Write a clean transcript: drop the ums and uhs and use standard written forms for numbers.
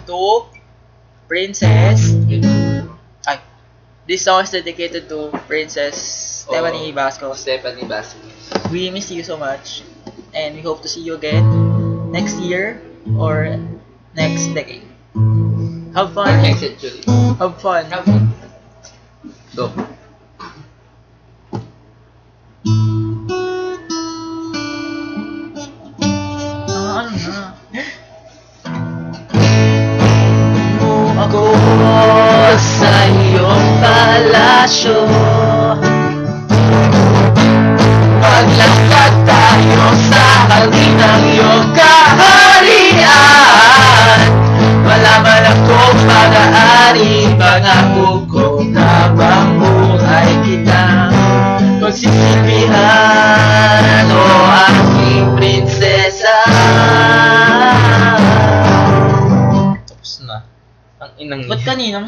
to Princess. Ay, this song is dedicated to Princess Stephanie Basco. Stephanie Basco. We miss you so much, and we hope to see you again next year or next decade. Have Or fun. next century. Have fun. Go. Ano na? Ako sa iyong palasyo, maglakad tayo sa hangin ng iyong kaharian. Malaman ako pag-aari, pangako ko na bang buhay kita pagsisilbihan, o aking prinsesa. Tapos na. Ang inang Ba't kanina